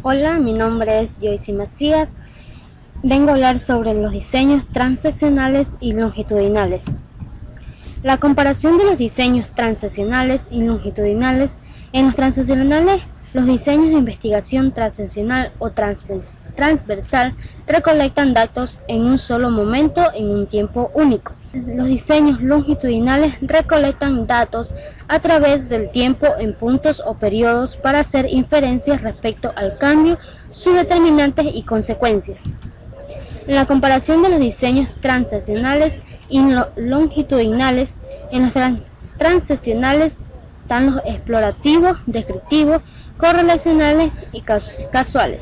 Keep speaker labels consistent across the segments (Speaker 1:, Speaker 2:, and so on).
Speaker 1: Hola, mi nombre es Joyce Macías. Vengo a hablar sobre los diseños transaccionales y longitudinales. La comparación de los diseños transaccionales y longitudinales. En los transaccionales, los diseños de investigación transaccional o transversal recolectan datos en un solo momento en un tiempo único. Los diseños longitudinales recolectan datos a través del tiempo en puntos o periodos para hacer inferencias respecto al cambio, sus determinantes y consecuencias. La comparación de los diseños transaccionales y longitudinales. En los transaccionales están los explorativos, descriptivos, correlacionales y casuales.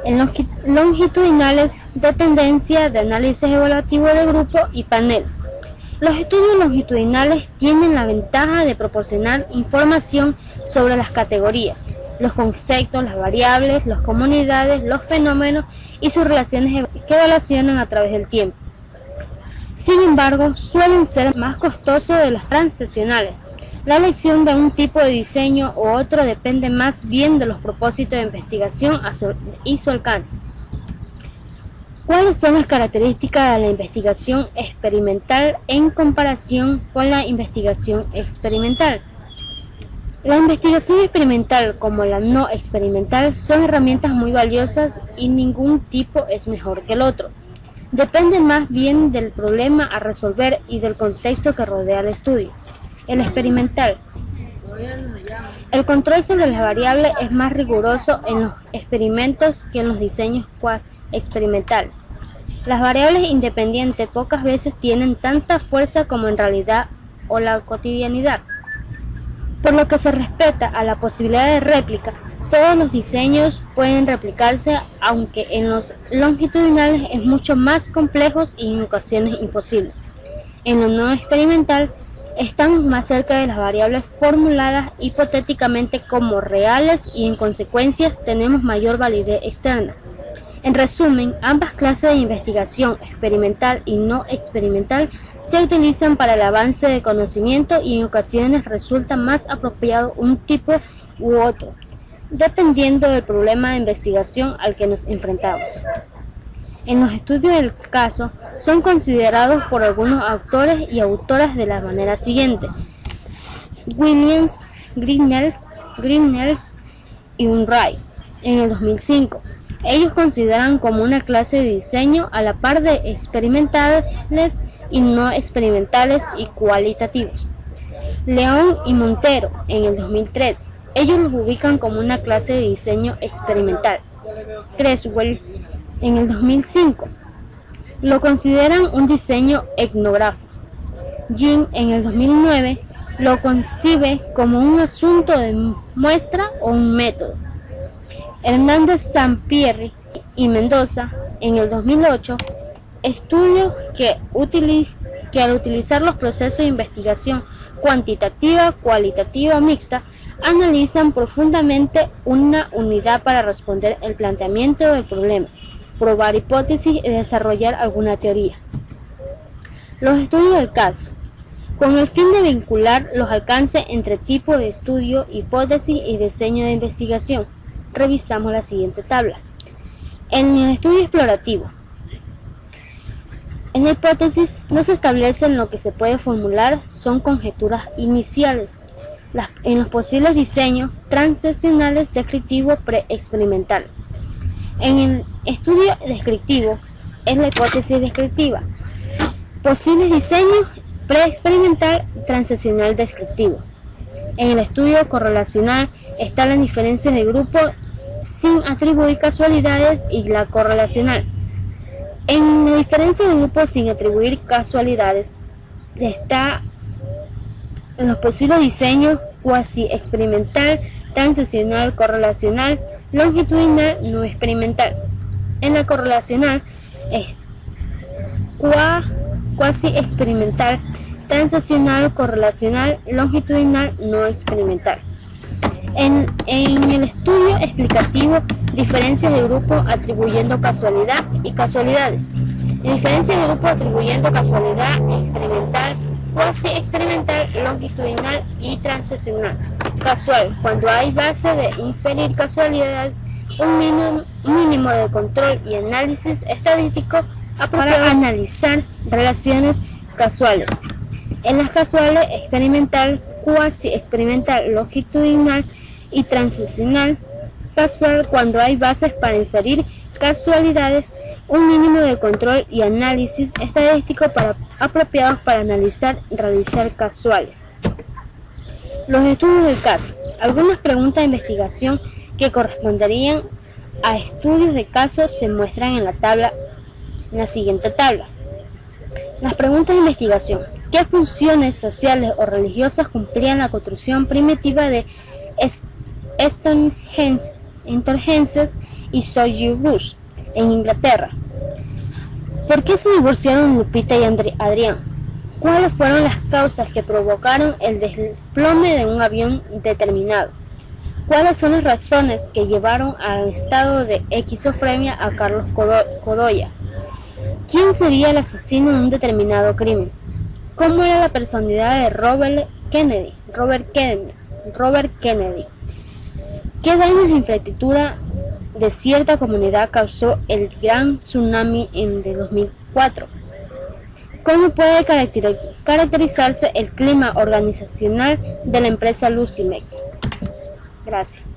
Speaker 1: En los longitudinales, de tendencia, de análisis evaluativo de grupo y panel. Los estudios longitudinales tienen la ventaja de proporcionar información sobre las categorías, los conceptos, las variables, las comunidades, los fenómenos y sus relaciones que evolucionan a través del tiempo. Sin embargo, suelen ser más costosos de los transaccionales. La elección de un tipo de diseño u otro depende más bien de los propósitos de investigación y su alcance. ¿Cuáles son las características de la investigación experimental en comparación con la investigación experimental? La investigación experimental como la no experimental son herramientas muy valiosas y ningún tipo es mejor que el otro. Depende más bien del problema a resolver y del contexto que rodea el estudio. El experimental. El control sobre las variables es más riguroso en los experimentos que en los diseños experimentales. Las variables independientes pocas veces tienen tanta fuerza como en realidad o la cotidianidad. Por lo que se respeta a la posibilidad de réplica, todos los diseños pueden replicarse, aunque en los longitudinales es mucho más complejos y en ocasiones imposibles. En lo no experimental, estamos más cerca de las variables formuladas hipotéticamente como reales y en consecuencia tenemos mayor validez externa. En resumen, ambas clases de investigación, experimental y no experimental, se utilizan para el avance de conocimiento y en ocasiones resulta más apropiado un tipo u otro, dependiendo del problema de investigación al que nos enfrentamos. En los estudios del caso son considerados por algunos autores y autoras de la manera siguiente: Williams, Grinnell y Unruh en el 2005. Ellos consideran como una clase de diseño a la par de experimentales y no experimentales y cualitativos. León y Montero en el 2003. Ellos los ubican como una clase de diseño experimental. Creswell en el 2005 lo consideran un diseño etnográfico. Jim en el 2009 lo concibe como un asunto de muestra o un método. Hernández, Sampieri y Mendoza en el 2008 estudios que al utilizar los procesos de investigación cuantitativa, cualitativa o mixta, analizan profundamente una unidad para responder el planteamiento del problema, probar hipótesis y desarrollar alguna teoría. Los estudios del caso. Con el fin de vincular los alcances entre tipo de estudio, hipótesis y diseño de investigación, revisamos la siguiente tabla. En el estudio explorativo, en la hipótesis no se establecen lo que se puede formular, son conjeturas iniciales. En los posibles diseños transaccionales descriptivo preexperimental. En el estudio descriptivo es la hipótesis descriptiva. Posibles diseños preexperimental transaccional descriptivo. En el estudio correlacional están las diferencias de grupo sin atribuir casualidades y la correlacional. En la diferencia de grupo sin atribuir casualidades está en los posibles diseños cuasi experimental, transaccional, correlacional, longitudinal, no experimental. En la correlacional es cuasi experimental, transaccional, correlacional, longitudinal, no experimental. En el estudio explicativo, diferencias de grupo atribuyendo casualidad y casualidades. En diferencias de grupo atribuyendo casualidad experimental, cuasi experimental, longitudinal y transaccional. Casual, cuando hay base de inferir casualidades un mínimo de control y análisis estadístico para analizar relaciones causales. En las causales experimental, cuasi experimental, longitudinal y transicional, causal cuando hay bases para inferir casualidades, un mínimo de control y análisis estadístico apropiados para realizar causales. Los estudios del caso. Algunas preguntas de investigación que corresponderían a estudios de casos se muestran en la siguiente tabla. Las preguntas de investigación. ¿Qué funciones sociales o religiosas cumplían la construcción primitiva de Stonehenge y Soho Rush en Inglaterra? ¿Por qué se divorciaron Lupita y Adrián? ¿Cuáles fueron las causas que provocaron el desplome de un avión determinado? ¿Cuáles son las razones que llevaron al estado de esquizofrenia a Carlos Godoy? ¿Quién sería el asesino en un determinado crimen? ¿Cómo era la personalidad de Robert Kennedy? ¿Qué daños de infraestructura de cierta comunidad causó el gran tsunami de 2004? ¿Cómo puede caracterizarse el clima organizacional de la empresa Lucimex? Gracias.